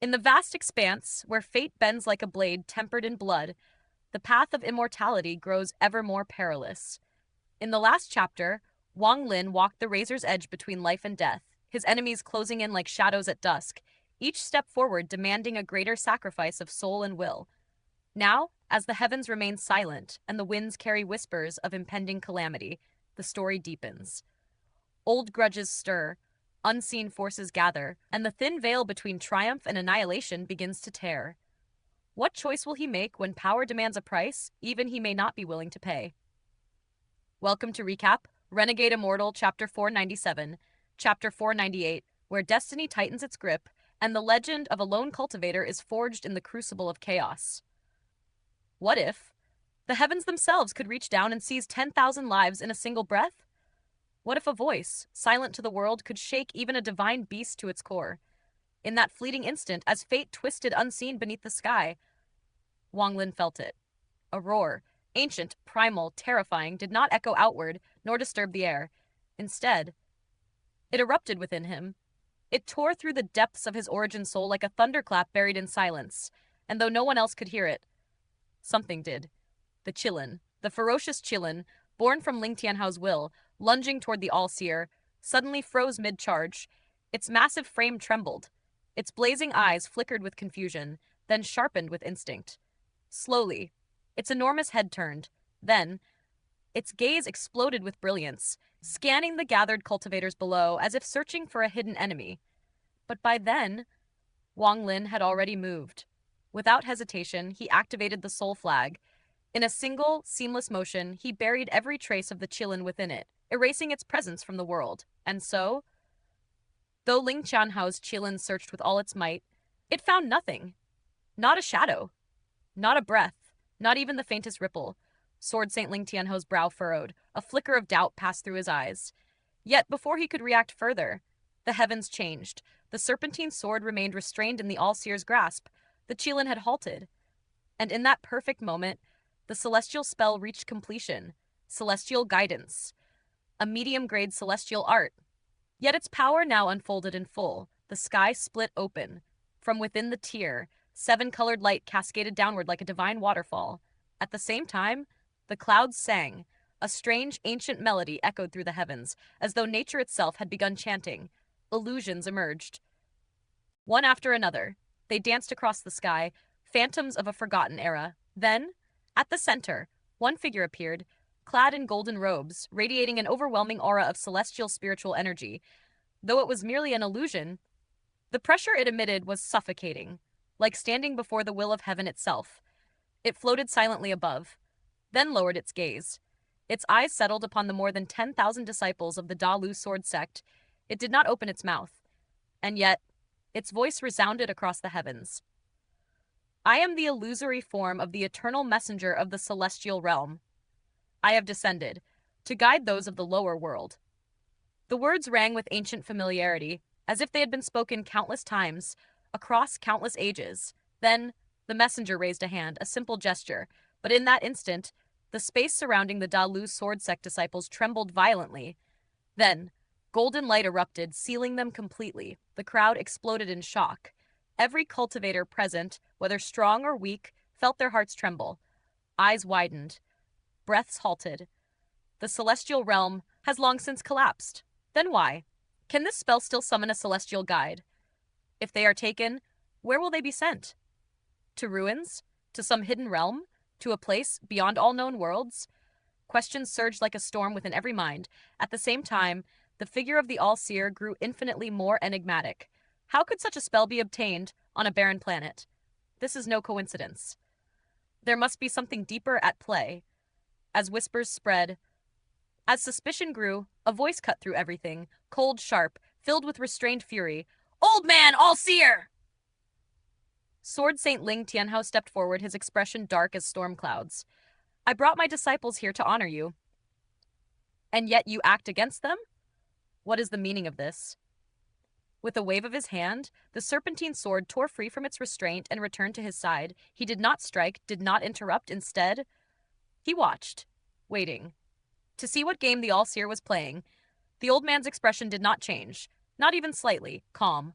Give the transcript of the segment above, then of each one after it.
In the vast expanse, where fate bends like a blade tempered in blood, the path of immortality grows ever more perilous. In the last chapter, Wang Lin walked the razor's edge between life and death, his enemies closing in like shadows at dusk, each step forward demanding a greater sacrifice of soul and will. Now, as the heavens remain silent and the winds carry whispers of impending calamity, the story deepens. Old grudges stir, unseen forces gather, and the thin veil between triumph and annihilation begins to tear. What choice will he make when power demands a price even he may not be willing to pay? Welcome to Recap, Renegade Immortal Chapter 497, Chapter 498, where destiny tightens its grip and the legend of a lone cultivator is forged in the crucible of chaos. What if the heavens themselves could reach down and seize 10,000 lives in a single breath? What if a voice, silent to the world, could shake even a divine beast to its core? In that fleeting instant, as fate twisted unseen beneath the sky, Wang Lin felt it. A roar, ancient, primal, terrifying, did not echo outward nor disturb the air. Instead, it erupted within him. It tore through the depths of his origin soul like a thunderclap buried in silence, and though no one else could hear it, something did. The Qilin, the ferocious Qilin, born from Ling Tianhao's will, lunging toward the All-Seer, suddenly froze mid-charge. Its massive frame trembled. Its blazing eyes flickered with confusion, then sharpened with instinct. Slowly, its enormous head turned. Then, its gaze exploded with brilliance, scanning the gathered cultivators below as if searching for a hidden enemy. But by then, Wang Lin had already moved. Without hesitation, he activated the soul flag. In a single, seamless motion, he buried every trace of the Qilin within it, erasing its presence from the world. And so, though Ling Tianhao's Qilin searched with all its might, it found nothing. Not a shadow. Not a breath. Not even the faintest ripple. Sword Saint Ling Tianho's brow furrowed. A flicker of doubt passed through his eyes. Yet before he could react further, the heavens changed. The serpentine sword remained restrained in the All-Seer's grasp. The Qilin had halted. And in that perfect moment, the celestial spell reached completion. Celestial guidance. A medium-grade celestial art. Yet its power now unfolded in full. The sky split open. From within the tier, 7-colored light cascaded downward like a divine waterfall. At the same time, the clouds sang. A strange, ancient melody echoed through the heavens, as though nature itself had begun chanting. Illusions emerged. One after another, they danced across the sky, phantoms of a forgotten era. Then, at the center, one figure appeared, clad in golden robes, radiating an overwhelming aura of celestial spiritual energy. Though it was merely an illusion, the pressure it emitted was suffocating, like standing before the will of heaven itself. It floated silently above, then lowered its gaze. Its eyes settled upon the more than 10,000 disciples of the Da Lu sword sect. It did not open its mouth, and yet its voice resounded across the heavens. I am the illusory form of the eternal messenger of the celestial realm. I have descended, to guide those of the lower world. The words rang with ancient familiarity, as if they had been spoken countless times, across countless ages. Then, the messenger raised a hand, a simple gesture, but in that instant, the space surrounding the Da Lu sword sect disciples trembled violently. Then, golden light erupted, sealing them completely. The crowd exploded in shock. Every cultivator present, whether strong or weak, felt their hearts tremble. Eyes widened. Breaths halted. The celestial realm has long since collapsed. Then why? Can this spell still summon a celestial guide? If they are taken, where will they be sent? To ruins? To some hidden realm? To a place beyond all known worlds? Questions surged like a storm within every mind. At the same time, the figure of the All-Seer grew infinitely more enigmatic. How could such a spell be obtained on a barren planet? This is no coincidence. There must be something deeper at play. As whispers spread, as suspicion grew, a voice cut through everything, cold, sharp, filled with restrained fury. Old man, All-Seer! Sword Saint Ling Tianhao stepped forward, his expression dark as storm clouds. I brought my disciples here to honor you. And yet you act against them? What is the meaning of this? With a wave of his hand, the serpentine sword tore free from its restraint and returned to his side. He did not strike, did not interrupt. Instead, he watched, waiting, to see what game the All-Seer was playing. The old man's expression did not change, not even slightly, calm,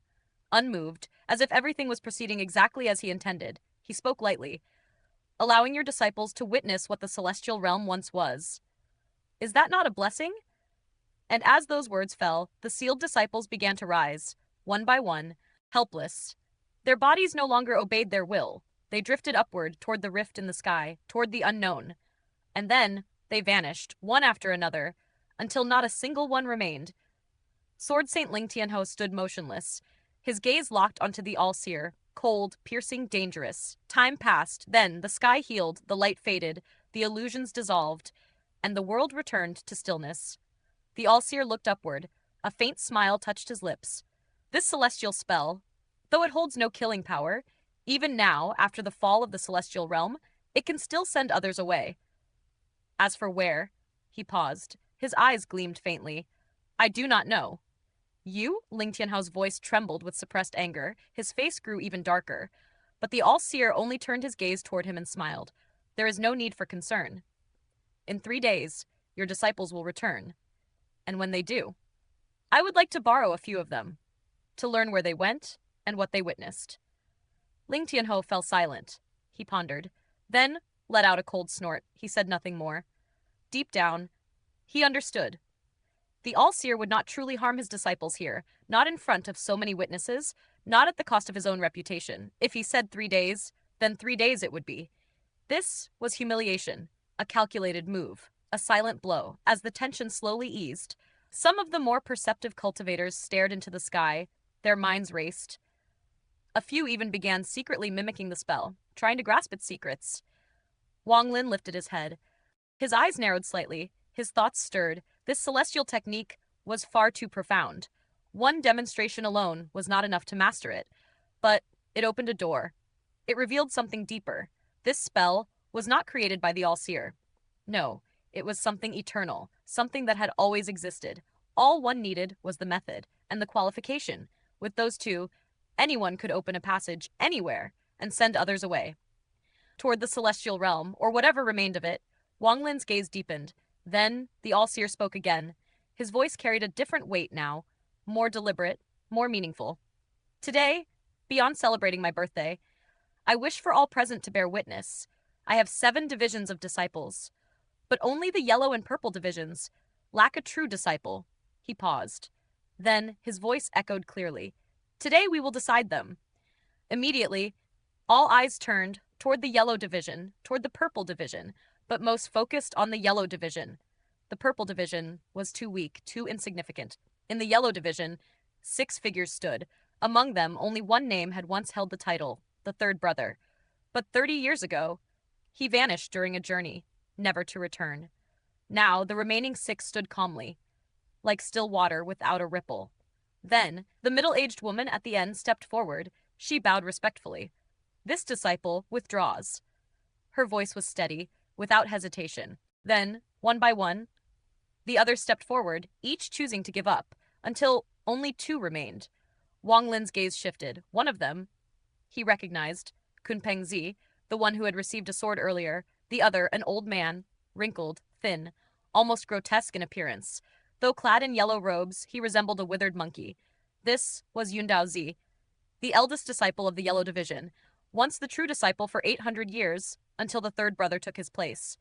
unmoved, as if everything was proceeding exactly as he intended. He spoke lightly, allowing your disciples to witness what the celestial realm once was. Is that not a blessing? And as those words fell, the sealed disciples began to rise, one by one, helpless. Their bodies no longer obeyed their will. They drifted upward toward the rift in the sky, toward the unknown. And then they vanished, one after another, until not a single one remained. Sword Saint Ling Tianhou stood motionless, his gaze locked onto the all-seer, cold, piercing, dangerous. Time passed, then the sky healed, the light faded, the illusions dissolved, and the world returned to stillness. The all-seer looked upward. A faint smile touched his lips. This celestial spell, though it holds no killing power, even now, after the fall of the celestial realm, it can still send others away. As for where, he paused. His eyes gleamed faintly. I do not know. You? Ling Tianhao's voice trembled with suppressed anger. His face grew even darker. But the all-seer only turned his gaze toward him and smiled. There is no need for concern. In 3 days, your disciples will return. And when they do, I would like to borrow a few of them, to learn where they went and what they witnessed. Ling Tianhou fell silent. He pondered, then let out a cold snort. He said nothing more. Deep down, he understood. The all-seer would not truly harm his disciples here, not in front of so many witnesses, not at the cost of his own reputation. If he said 3 days, then 3 days it would be. This was humiliation, a calculated move, a silent blow. As the tension slowly eased, some of the more perceptive cultivators stared into the sky, their minds raced. A few even began secretly mimicking the spell, trying to grasp its secrets. Wang Lin lifted his head. His eyes narrowed slightly, his thoughts stirred. This celestial technique was far too profound. One demonstration alone was not enough to master it, but it opened a door. It revealed something deeper. This spell was not created by the all-seer. No, it was something eternal, something that had always existed. All one needed was the method and the qualification. With those two, anyone could open a passage anywhere and send others away. Toward the celestial realm, or whatever remained of it, Wang Lin's gaze deepened. Then the all-seer spoke again. His voice carried a different weight now, more deliberate, more meaningful. Today, beyond celebrating my birthday, I wish for all present to bear witness. I have 7 divisions of disciples, but only the yellow and purple divisions lack a true disciple. He paused. Then his voice echoed clearly. Today we will decide them. Immediately, all eyes turned toward the yellow division, toward the purple division, but most focused on the yellow division. The purple division was too weak, too insignificant. In the yellow division, 6 figures stood. Among them, only one name had once held the title, the third brother. But 30 years ago, he vanished during a journey, never to return. Now, the remaining 6 stood calmly, like still water without a ripple. Then, the middle-aged woman at the end stepped forward. She bowed respectfully. This disciple withdraws. Her voice was steady, without hesitation. Then, one by one, the others stepped forward, each choosing to give up, until only 2 remained. Wang Lin's gaze shifted. One of them, he recognized, Kunpeng Zi, the one who had received a sword earlier. The other, an old man, wrinkled, thin, almost grotesque in appearance. Though clad in yellow robes, he resembled a withered monkey. This was Yundao Zi, the eldest disciple of the Yellow Division, once the true disciple for 800 years, until the third brother took his place.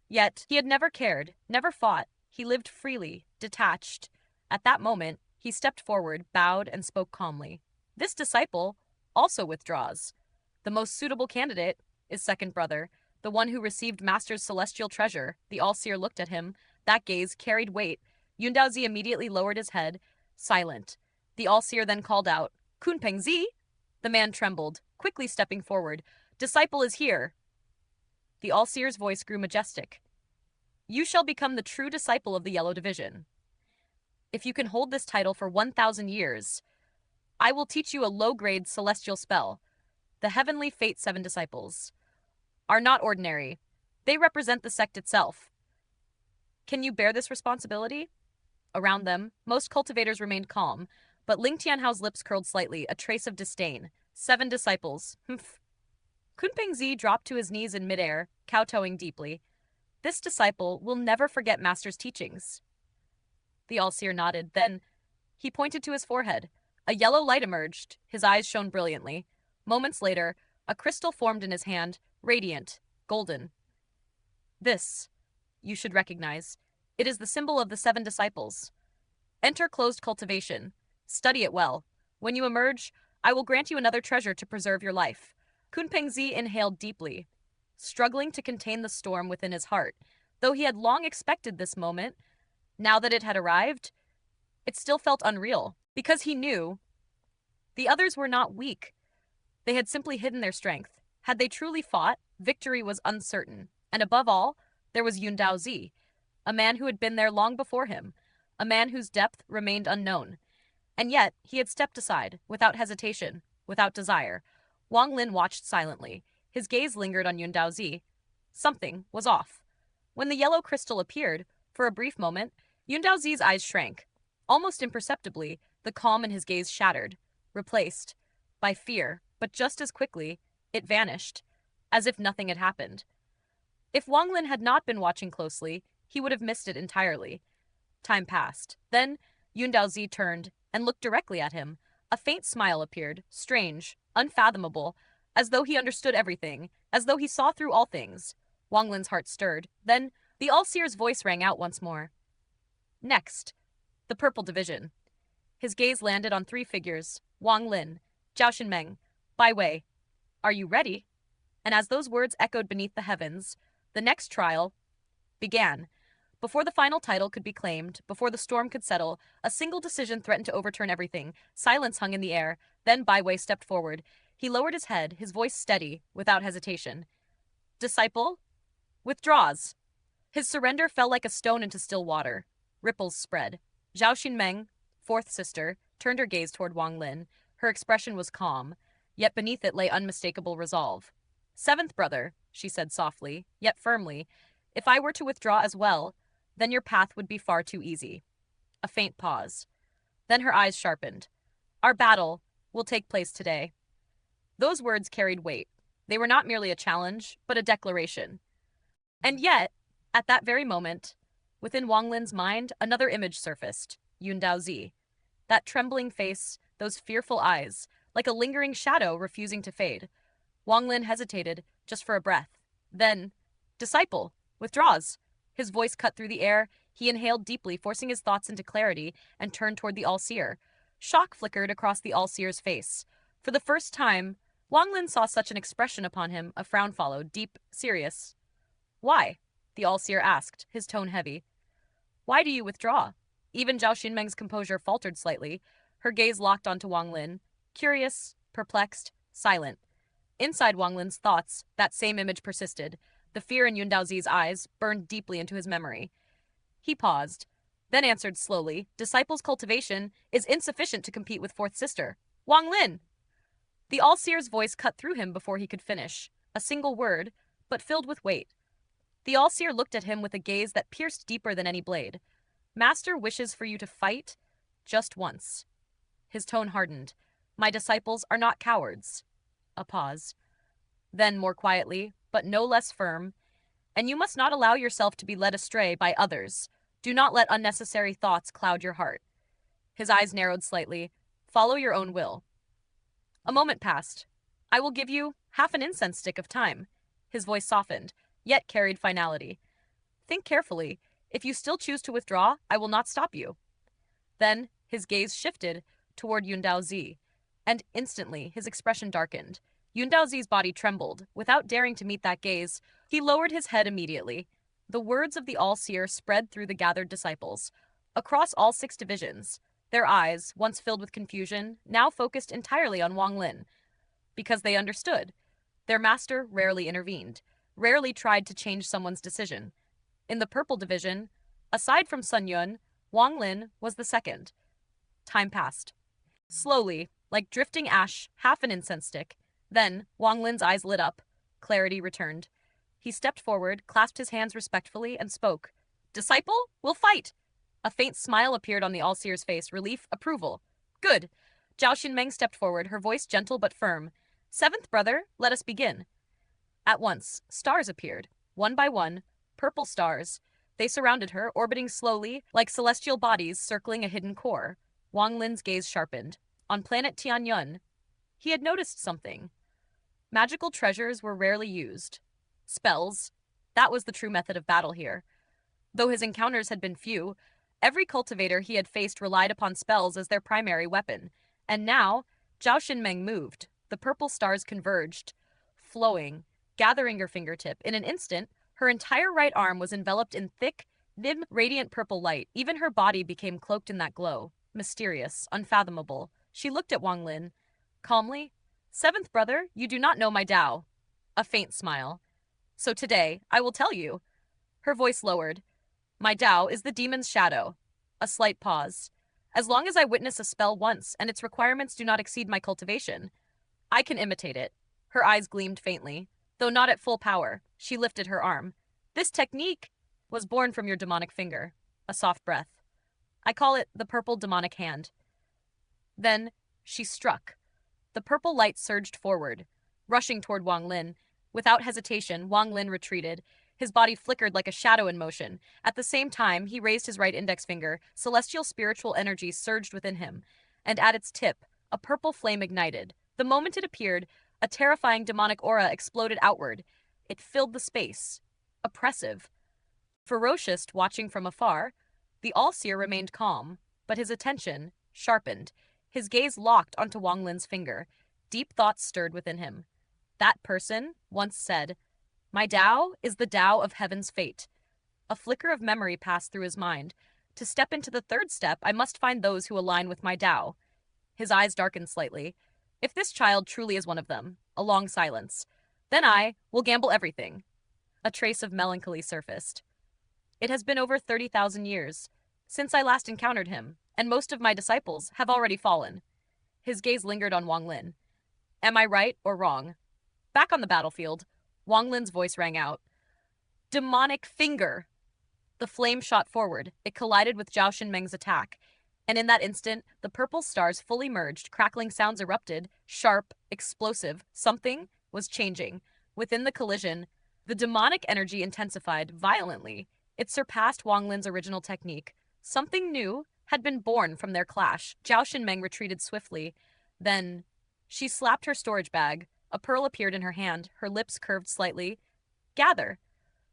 Yet, he had never cared, never fought. He lived freely, detached. At that moment, he stepped forward, bowed, and spoke calmly. This disciple also withdraws. The most suitable candidate is second brother, the one who received Master's celestial treasure. The all-seer looked at him. That gaze carried weight. Yundao Zi immediately lowered his head, silent. The all-seer then called out, Kunpeng Zi? The man trembled, quickly stepping forward. Disciple is here. The all-seer's voice grew majestic. You shall become the true disciple of the Yellow Division. If you can hold this title for 1,000 years, I will teach you a low-grade celestial spell. The Heavenly Fate 7 disciples are not ordinary. They represent the sect itself. Can you bear this responsibility? Around them, most cultivators remained calm, but Ling Tianhao's lips curled slightly, a trace of disdain. 7 disciples. Humph. Kunpeng Zi dropped to his knees in midair, kowtowing deeply. This disciple will never forget Master's teachings. The all-seer nodded. Then he pointed to his forehead. A yellow light emerged, his eyes shone brilliantly. Moments later, a crystal formed in his hand, radiant, golden. This, you should recognize. It is the symbol of the 7 disciples. Enter closed cultivation. Study it well. When you emerge, I will grant you another treasure to preserve your life. Kunpengzi inhaled deeply, struggling to contain the storm within his heart. Though he had long expected this moment, now that it had arrived, it still felt unreal, because he knew the others were not weak. They had simply hidden their strength. Had they truly fought, victory was uncertain. And above all, there was Yun Daozi, a man who had been there long before him, a man whose depth remained unknown. And yet, he had stepped aside, without hesitation, without desire. Wang Lin watched silently. His gaze lingered on Yun Daozi. Something was off. When the yellow crystal appeared, for a brief moment, Yun Daozi's eyes shrank. Almost imperceptibly, the calm in his gaze shattered, replaced by fear, but just as quickly, it vanished, as if nothing had happened. If Wang Lin had not been watching closely, he would have missed it entirely. Time passed. Then Yun Daozi turned and looked directly at him. A faint smile appeared, strange, unfathomable, as though he understood everything, as though he saw through all things. Wang Lin's heart stirred. Then the All-Seer's voice rang out once more. Next, the Purple Division. His gaze landed on 3 figures, Wang Lin, Zhao Xinmeng, Bai Wei. Are you ready? And as those words echoed beneath the heavens, the next trial began. Before the final title could be claimed, before the storm could settle, a single decision threatened to overturn everything. Silence hung in the air. Then Bai Wei stepped forward. He lowered his head, his voice steady, without hesitation. Disciple withdraws. His surrender fell like a stone into still water. Ripples spread. Zhao Xinmeng, 4th sister, turned her gaze toward Wang Lin. Her expression was calm, yet beneath it lay unmistakable resolve. 7th brother, she said softly, yet firmly, if I were to withdraw as well, then your path would be far too easy. A faint pause. Then her eyes sharpened. Our battle will take place today. Those words carried weight. They were not merely a challenge, but a declaration. And yet, at that very moment, within Wang Lin's mind, another image surfaced. Yun Daozi. That trembling face, those fearful eyes, like a lingering shadow refusing to fade. Wang Lin hesitated, just for a breath. Then, disciple, withdraws. His voice cut through the air. He inhaled deeply, forcing his thoughts into clarity, and turned toward the All-Seer. Shock flickered across the All-Seer's face. For the first time, Wang Lin saw such an expression upon him. A frown followed, deep, serious. Why? The All-Seer asked, his tone heavy. Why do you withdraw? Even Zhao Xinmeng's composure faltered slightly. Her gaze locked onto Wang Lin, curious, perplexed, silent. Inside Wang Lin's thoughts, that same image persisted. The fear in Yun Daozi's eyes burned deeply into his memory. He paused, then answered slowly, Disciples' cultivation is insufficient to compete with 4th sister. Wang Lin! The All-Seer's voice cut through him before he could finish. A single word, but filled with weight. The All-Seer looked at him with a gaze that pierced deeper than any blade. Master wishes for you to fight just once. His tone hardened. My disciples are not cowards. A pause. Then, more quietly, but no less firm, and you must not allow yourself to be led astray by others. Do not let unnecessary thoughts cloud your heart. His eyes narrowed slightly. Follow your own will. A moment passed. I will give you half an incense stick of time. His voice softened, yet carried finality. Think carefully. If you still choose to withdraw, I will not stop you. Then his gaze shifted toward Yun Daozi, and instantly his expression darkened. Yun Daozi's body trembled. Without daring to meet that gaze, he lowered his head immediately. The words of the All-Seer spread through the gathered disciples. Across all 6 divisions, their eyes, once filled with confusion, now focused entirely on Wang Lin. Because they understood. Their master rarely intervened, rarely tried to change someone's decision. In the Purple Division, aside from Sun Yun, Wang Lin was the second. Time passed. Slowly, like drifting ash, half an incense stick. Then, Wang Lin's eyes lit up. Clarity returned. He stepped forward, clasped his hands respectfully, and spoke. Disciple, we'll fight! A faint smile appeared on the All-Seer's face, relief, approval. Good. Zhao Xinmeng stepped forward, her voice gentle but firm. 7th brother, let us begin. At once, stars appeared, one by one, purple stars. They surrounded her, orbiting slowly, like celestial bodies circling a hidden core. Wang Lin's gaze sharpened. On planet Tianyun, he had noticed something. Magical treasures were rarely used. Spells, that was the true method of battle here. Though his encounters had been few, every cultivator he had faced relied upon spells as their primary weapon. And now, Zhao Xinmeng moved. The purple stars converged, flowing, gathering her fingertip. In an instant, her entire right arm was enveloped in thick, dim, radiant purple light. Even her body became cloaked in that glow. Mysterious, unfathomable. She looked at Wang Lin. Calmly, "Seventh brother, you do not know my Tao." A faint smile. "So today, I will tell you." Her voice lowered. "My Tao is the demon's shadow." A slight pause. "As long as I witness a spell once and its requirements do not exceed my cultivation, I can imitate it." Her eyes gleamed faintly. Though not at full power, she lifted her arm. "This technique was born from your demonic finger." A soft breath. "I call it the purple demonic hand." Then she struck. The purple light surged forward, rushing toward Wang Lin. Without hesitation, Wang Lin retreated. His body flickered like a shadow in motion. At the same time, he raised his right index finger. Celestial spiritual energy surged within him, and at its tip, a purple flame ignited. The moment it appeared, a terrifying demonic aura exploded outward. It filled the space. Oppressive. Ferocious, watching from afar, the All-Seer remained calm, but his attention sharpened. His gaze locked onto Wang Lin's finger. Deep thoughts stirred within him. That person once said, "My Tao is the Tao of heaven's fate." A flicker of memory passed through his mind. To step into the third step, I must find those who align with my Tao. His eyes darkened slightly. If this child truly is one of them, a long silence, then I will gamble everything. A trace of melancholy surfaced. "It has been over 30,000 years since I last encountered him, and most of my disciples have already fallen." His gaze lingered on Wang Lin. "Am I right or wrong?" Back on the battlefield, Wang Lin's voice rang out. "Demonic finger!" The flame shot forward. It collided with Zhao Xinmeng's attack. And in that instant, the purple stars fully merged, crackling sounds erupted, sharp, explosive. Something was changing. Within the collision, the demonic energy intensified violently. It surpassed Wang Lin's original technique. Something new had been born from their clash. Zhao Xinmeng retreated swiftly. Then, she slapped her storage bag. A pearl appeared in her hand, her lips curved slightly. "Gather."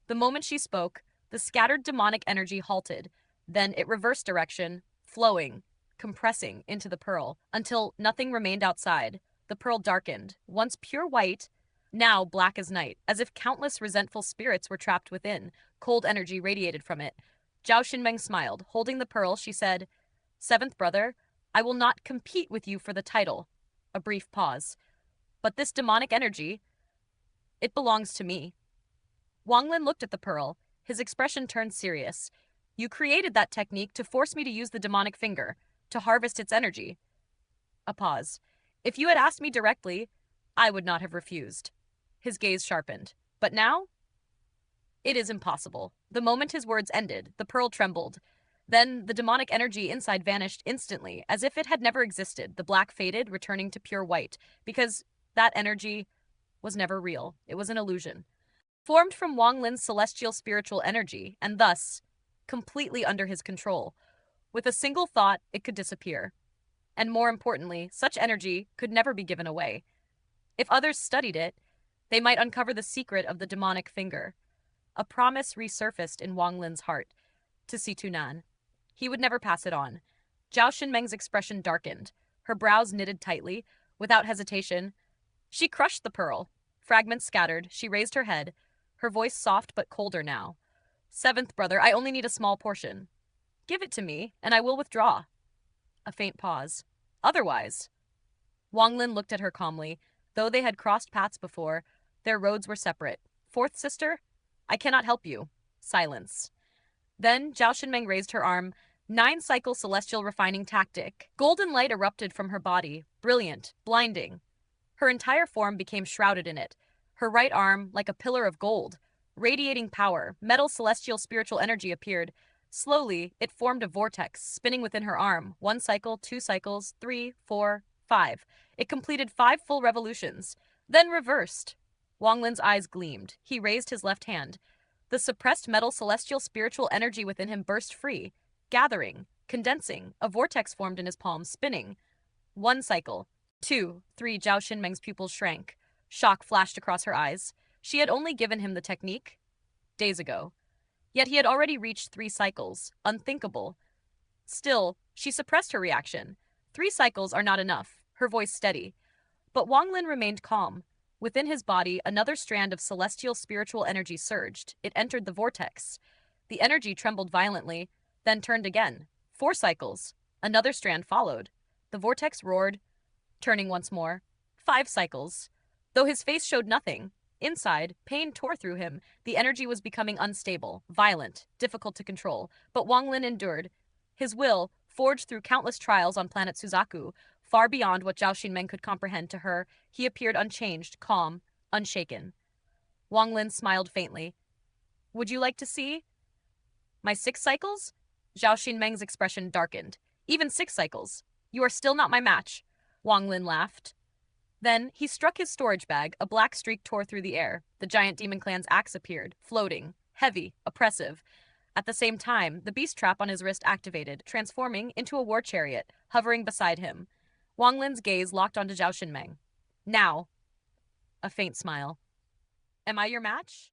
The moment she spoke, the scattered demonic energy halted. Then it reversed direction, flowing, compressing into the pearl, until nothing remained outside. The pearl darkened, once pure white, now black as night, as if countless resentful spirits were trapped within. Cold energy radiated from it. Zhao Xinmeng smiled. Holding the pearl, she said, "Seventh brother, I will not compete with you for the title." A brief pause. "But this demonic energy, it belongs to me." Wang Lin looked at the pearl. His expression turned serious. "You created that technique to force me to use the demonic finger, to harvest its energy." A pause. "If you had asked me directly, I would not have refused." His gaze sharpened. "But now? It is impossible." The moment his words ended, the pearl trembled. Then the demonic energy inside vanished instantly, as if it had never existed. The black faded, returning to pure white, because that energy was never real. It was an illusion. Formed from Wang Lin's celestial spiritual energy, and thus completely under his control. With a single thought, it could disappear. And more importantly, such energy could never be given away. If others studied it, they might uncover the secret of the demonic finger. A promise resurfaced in Wang Lin's heart, to see Tunan. He would never pass it on. Zhao Xinmeng's expression darkened. Her brows knitted tightly. Without hesitation, she crushed the pearl. Fragments scattered, she raised her head, her voice soft but colder now. "Seventh brother, I only need a small portion. Give it to me, and I will withdraw." A faint pause. "Otherwise?" Wang Lin looked at her calmly. Though they had crossed paths before, their roads were separate. "Fourth sister, I cannot help you." Silence. Then Zhao Xinmeng raised her arm. 9-cycle celestial refining tactic. Golden light erupted from her body, brilliant, blinding. Her entire form became shrouded in it. Her right arm, like a pillar of gold, radiating power, metal celestial spiritual energy appeared. Slowly, it formed a vortex, spinning within her arm. 1 cycle, 2 cycles, 3, 4, 5. It completed 5 full revolutions, then reversed. Wang Lin's eyes gleamed. He raised his left hand. The suppressed metal celestial spiritual energy within him burst free, gathering, condensing. A vortex formed in his palm, spinning. 1 cycle. 2, 3. Zhao Xinmeng's pupils shrank. Shock flashed across her eyes. She had only given him the technique days ago. Yet he had already reached 3 cycles. Unthinkable. Still, she suppressed her reaction. 3 cycles are not enough, her voice steady. But Wang Lin remained calm. Within his body, another strand of celestial spiritual energy surged. It entered the vortex. The energy trembled violently, then turned again. 4 cycles. Another strand followed. The vortex roared, turning once more. 5 cycles. Though his face showed nothing, inside, pain tore through him. The energy was becoming unstable, violent, difficult to control. But Wang Lin endured. His will, forged through countless trials on planet Suzaku, far beyond what Zhao Xinmeng could comprehend. To her, he appeared unchanged, calm, unshaken. Wang Lin smiled faintly. Would you like to see? My 6 cycles? Zhao Xinmeng's expression darkened. Even 6 cycles. You are still not my match. Wang Lin laughed. Then he struck his storage bag. A black streak tore through the air. The giant demon clan's axe appeared, floating, heavy, oppressive. At the same time, the beast trap on his wrist activated, transforming into a war chariot, hovering beside him. Wang Lin's gaze locked onto Zhao Xinmeng. Now. A faint smile. Am I your match?